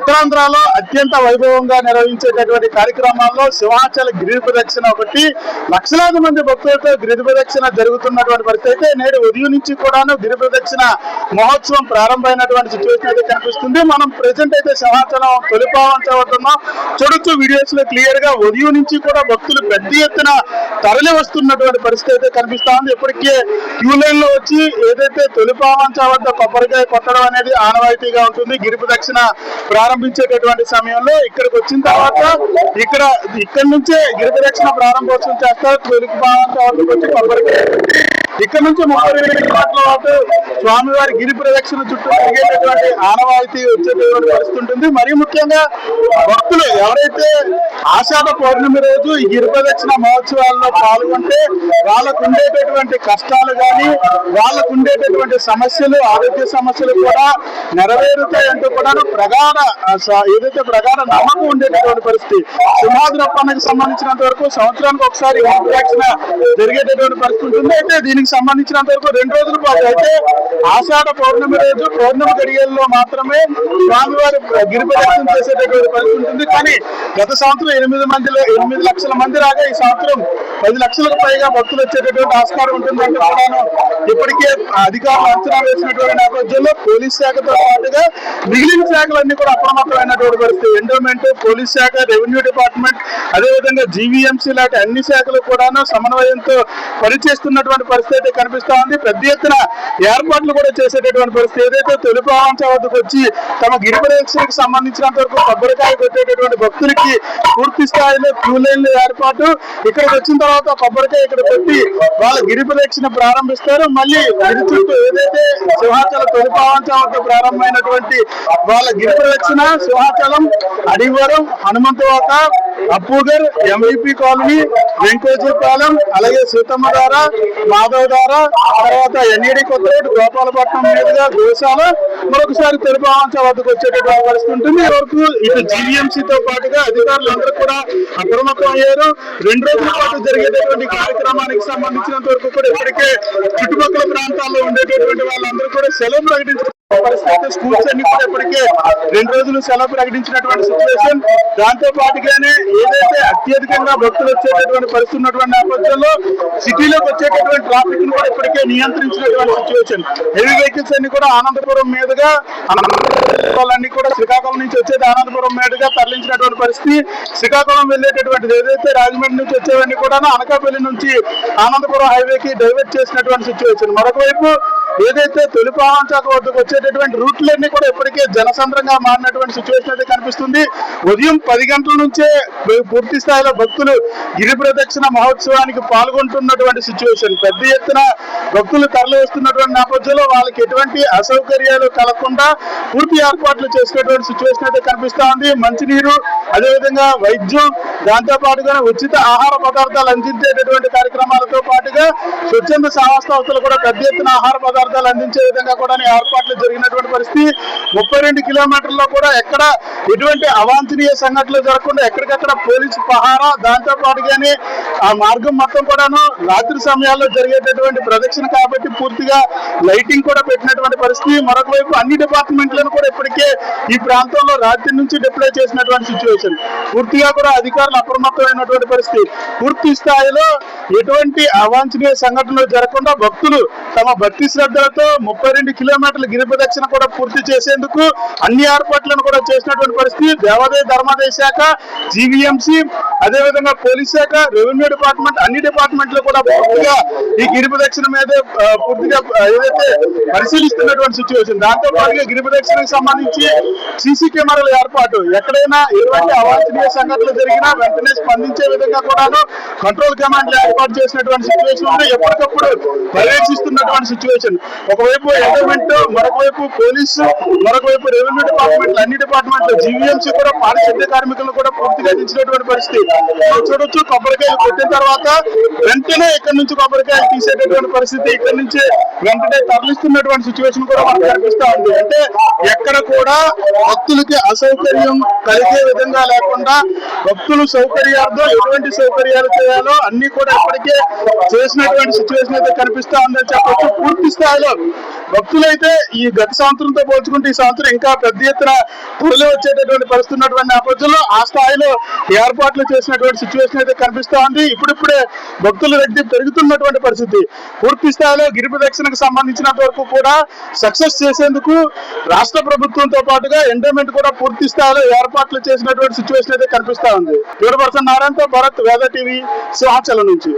ఉత్తరాంధ్రలో అత్యంత వైభవంగా నిర్వహించేటటువంటి కార్యక్రమాల్లో సింహాచల గిరి ప్రదక్షిణ ఒకటి. లక్షలాది మంది భక్తులతో గిరి ప్రదక్షిణ జరుగుతున్నటువంటి పరిస్థితి అయితే నేడు ఉదయం నుంచి కూడాను గిరి ప్రదక్షిణ మహోత్సవం ప్రారంభమైనటువంటి సిచ్యువేషన్ అయితే కనిపిస్తుంది. మనం ప్రెసెంట్ అయితే సింహాచలం తొలిపావంచబడుతున్నాం. చూడొచ్చు వీడియోస్ లో క్లియర్ గా ఉదయం నుంచి కూడా భక్తులు పెద్ద ఎత్తున తరలి వస్తున్నటువంటి పరిస్థితి అయితే కనిపిస్తా ఉంది. ఇప్పటికే క్యూ లైన్ లో వచ్చి ఏదైతే తొలిపావంచ వద్ద కొబ్బరికాయ కొట్టడం అనేది ఆనవాయితీగా ఉంటుంది. గిరి ప్రదక్షిణ ప్రారంభించేటటువంటి సమయంలో ఇక్కడికి వచ్చిన తర్వాత ఇక్కడ నుంచే గిరి ప్రదక్షిణ ప్రారంభోత్సవం చేస్తారు. తొలిపావంచ వద్దకు వచ్చి కొబ్బరికాయ ఇక్కడ నుంచి 32 కిలోమీటర్ల పాటు స్వామివారి గిరి ప్రదక్షిణ చుట్టూ తిరిగేటటువంటి ఆనవాయితీ వచ్చేటటువంటి పరిస్థితి ఉంటుంది. మరీ ముఖ్యంగా భక్తులు ఎవరైతే ఆషాఢ పౌర్ణమి రోజు ఈ గిరి ప్రదక్షిణ మహోత్సవాల్లో పాల్గొంటే వాళ్ళకు ఉండేటటువంటి కష్టాలు కానీ వాళ్ళకు ఉండేటటువంటి సమస్యలు, ఆరోగ్య సమస్యలు కూడా నెరవేరుతాయంటూ కూడా ప్రగాఢ నమ్మకం ఉండేటటువంటి పరిస్థితి. సింహాద్రప్పన్నకి సంబంధించినంత వరకు సంవత్సరానికి ఒకసారి గిరి ప్రదక్షిణ జరిగేటటువంటి పరిస్థితి ఉంటుంది. అయితే దీనికి సంబంధించినంత వరకు 2 రోజుల పాటు అయితే ఆషాఢ పౌర్ణమి రోజు పౌర్ణమి గడియల్లో మాత్రమే స్వామివారి గిరి ప్రదక్షిణ చేసేటటువంటి పరిస్థితి ఉంటుంది. కానీ గత సంవత్సరం 8 లక్షల మంది రాగా ఈ సంవత్సరం 10 లక్షలకు పైగా భక్తులు వచ్చేటటువంటి ఆస్కారం ఉంటుందంటే కూడాను ఇప్పటికే అధికారులు అంచనా వేసినటువంటి నేపథ్యంలో పోలీస్ శాఖతో పాటుగా మిగిలిన శాఖలన్నీ కూడా అప్రమత్తమైనటువంటి పరిస్థితి. ఎండోమెంట్, పోలీస్ శాఖ, రెవెన్యూ డిపార్ట్మెంట్, అదేవిధంగా జీవీఎంసీ లాంటి అన్ని శాఖలు కూడాను సమన్వయంతో పనిచేస్తున్నటువంటి పరిస్థితి అయితే కనిపిస్తా ఉంది. పెద్ద ఎత్తున ఏర్పాట్లు కూడా చేసేటటువంటి పరిస్థితి. ఏదైతే తొలిపావంచ వద్దకు వచ్చి తమ గిరి ప్రదక్షిణకు సంబంధించినంత వరకు కొబ్బరికాయ కొట్టేటటువంటి భక్తులకి పూర్తి స్థాయిలో క్యూ లైన్లు ఏర్పాటు. ఇక్కడికి వచ్చిన తర్వాత కొబ్బరికాయ ఇక్కడ పెట్టి వాళ్ళ గిరి ప్రదక్షిణ ప్రారంభిస్తారు. మళ్ళీ గిరి చుట్టూ ఏదైతే సింహాచల తొలిపావంచ వద్ద ప్రారంభమైనటువంటి వాళ్ళ గిరి ప్రదక్షిణ సింహాచలం, అడివరం, హనుమంతవాక, అప్పుగర్, ఎంవిపి కాలనీ, వెంకోజీపాలెం, అలాగే సీతమ్మధార, మాధవధార, తర్వాత ఎన్ఈడి కొత్తరోడ్, గోపాలపట్నం మీదుగా గోశాల, మరొకసారి తొలిపావంచ వద్దకు వచ్చేటటువంటి పరిస్థితి ఉంటుంది. ఈ వరకు ఇటు జీవీఎంసీతో పాటుగా అధికారులందరూ కూడా అప్రమత్తం అయ్యారు. 2 రోజుల పాటు జరిగేటటువంటి కార్యక్రమానికి సంబంధించినంత వరకు కూడా ఇప్పటికే చుట్టుపక్కల ప్రాంతాల్లో ఉండేటటువంటి వాళ్ళందరూ కూడా సెలవు ప్రకటించారు. పరిస్థితి స్కూల్స్ అన్ని కూడా ఇప్పటికే 2 రోజులు సెలవు ప్రకటించినటువంటి సిచ్యువేషన్. దాంతో పాటుగానే ఏదైతే అత్యధికంగా భక్తులు వచ్చేటటువంటి పరిస్థితి ఉన్నటువంటి నేపథ్యంలో సిటీలోకి వచ్చేటటువంటి ట్రాఫిక్ ను కూడా ఇప్పటికే నియంత్రించినటువంటి సిచ్యువేషన్. హెవీ వెహికల్స్ అన్ని కూడా ఆనందపురం మీదుగా అన్ని కూడా శ్రీకాకుళం నుంచి వచ్చేది ఆనందపురం మీదుగా తరలించినటువంటి పరిస్థితి. శ్రీకాకుళం వెళ్ళేటటువంటి ఏదైతే రాజమండ్రి నుంచి వచ్చేవన్నీ కూడా అనకాపల్లి నుంచి ఆనందపురం హైవేకి డైవర్ట్ చేసినటువంటి సిచ్యువేషన్. మరొక వైపు ఏదైతే తొలిపావంచ వద్దకు వచ్చేటటువంటి రూట్లన్నీ కూడా ఇప్పటికే జనసంద్రంగా మారినటువంటి సిచ్యువేషన్ అయితే కనిపిస్తుంది. ఉదయం 10 గంటల నుంచే పూర్తి స్థాయిలో భక్తులు గిరి ప్రదక్షిణ మహోత్సవానికి పాల్గొంటున్నటువంటి సిచ్యువేషన్. పెద్ద ఎత్తున భక్తులు తరలి వస్తున్నటువంటి నేపథ్యంలో వాళ్ళకి ఎటువంటి అసౌకర్యాలు కలగకుండా పూర్తి ఏర్పాట్లు చేసుకునేటువంటి సిచ్యువేషన్ అయితే కనిపిస్తా ఉంది. మంచినీరు, అదేవిధంగా వైద్యం, దాంతో పాటుగా ఉచిత ఆహార పదార్థాలు అందించేటటువంటి కార్యక్రమాలతో పాటుగా స్వచ్ఛంద సంస్థలు కూడా పెద్ద ఎత్తున ఆహార పదార్థాలు అందించే విధంగా కూడా ఏర్పాట్లు జరిగినటువంటి పరిస్థితి. 32 కిలోమీటర్లో కూడా ఎక్కడ ఎటువంటి అవాంఛనీయ సంఘటనలు జరగకుండా ఎక్కడికక్కడ పోలీసు పహారా, దాంతో పాటుగానే ఆ మార్గం మొత్తం కూడాను రాత్రి సమయాల్లో జరిగేటటువంటి ప్రదక్షిణ కాబట్టి పూర్తిగా లైటింగ్ కూడా పెట్టినటువంటి పరిస్థితి. మరొక వైపు అన్ని డిపార్ట్మెంట్లను కూడా ఇప్పటికే ఈ ప్రాంతంలో రాత్రి నుంచి డిప్లాయ్ చేసినటువంటి సిచ్యువేషన్. పూర్తిగా కూడా అధికారులు అప్రమత్తమైనటువంటి పరిస్థితి. పూర్తి స్థాయిలో ఎటువంటి అవాంఛనీయ సంఘటనలు జరగకుండా భక్తులు తమ భక్తి శ్రద్ధలతో 32 కిలోమీటర్ల గిరి ప్రదక్షిణ కూడా పూర్తి చేసేందుకు అన్ని ఏర్పాట్లను కూడా చేసినటువంటి పరిస్థితి. దేవాదాయ ధర్మాదాయ శాఖ, జీవీఎంసీ, అదేవిధంగా పోలీస్ శాఖ, రెవెన్యూ డిపార్ట్మెంట్, అన్ని డిపార్ట్మెంట్లు కూడా పూర్తిగా ఈ గిరి ప్రదక్షిణ మీదే పూర్తిగా ఏదైతే పరిశీలిస్తున్నటువంటి సిచ్యువేషన్. దాంతో పాటుగా గిరి ప్రదక్షిణకు సంబంధించి సీసీ కెమెరాల ఏర్పాటు, ఎక్కడైనా ఎటువంటి అవాంఛనీయ సంఘటనలు జరిగినా వెంటనే స్పందించే విధంగా కూడాను కంట్రోల్ కమాండ్లు ఏర్పాటు చేసినటువంటి సిచ్యువేషన్ ఉంది. ఎప్పటికప్పుడు పర్యవేక్షిస్తున్నటువంటి సిచ్యువేషన్. ఒకవైపు ఎండోమెంట్, మరొక వైపు పోలీసు, మరొక వైపు రెవెన్యూ డిపార్ట్మెంట్లు, అన్ని డిపార్ట్మెంట్లు, జీవీఎంసీ కూడా పారిశుద్ధ్య కార్మికులను కూడా పూర్తిగా దించినటువంటి పరిస్థితి. చూడొచ్చు, కొబ్బరికాయలు కొట్టిన తర్వాత వెంటనే ఇక్కడి నుంచి కొబ్బరికాయలు తీసేటటువంటి పరిస్థితి, ఇక్కడి నుంచి వెంటనే తరలిస్తున్నటువంటి సిచ్యువేషన్ కూడా మనకు కనిపిస్తా ఉంది. అంటే ఎక్కడ కూడా భక్తులకి అసౌకర్యం కలిగే విధంగా లేకుండా భక్తులు సౌకర్యార్థం ఎటువంటి సౌకర్యాలు చేయాలో అన్ని కూడా ఇప్పటికే చేసినటువంటి సిచ్యువేషన్ అయితే కనిపిస్తా ఉందని చెప్పొచ్చు. పూర్తి స్థాయిలో భక్తులైతే ఈ గత సంవత్సరంతో పోల్చుకుంటే ఈ సంవత్సరం ఇంకా పెద్ద ఎత్తున తరలి వచ్చేటటువంటి పరిస్థితి ఉన్నటువంటి నేపథ్యంలో ఆ స్థాయిలో ఏర్పాట్లు చేసినటువంటి సిచ్యువేషన్ అయితే కనిపిస్తా ఉంది. ఇప్పుడిప్పుడే భక్తుల రద్దీ పెరుగుతున్నటువంటి పరిస్థితి. పూర్తి స్థాయిలో గిరి ప్రదక్షిణకు సంబంధించినంత వరకు కూడా సక్సెస్ చేసేందుకు రాష్ట్ర ప్రభుత్వంతో పాటుగా ఎండోమెంట్ కూడా పూర్తి స్థాయిలో ఏర్పాట్లు చేసినటువంటి సిచ్యువేషన్ అయితే కనిపిస్తా ఉంది. 100% నారాయణతో భరత్, వేద టీవీ, సింహాచలం నుంచి.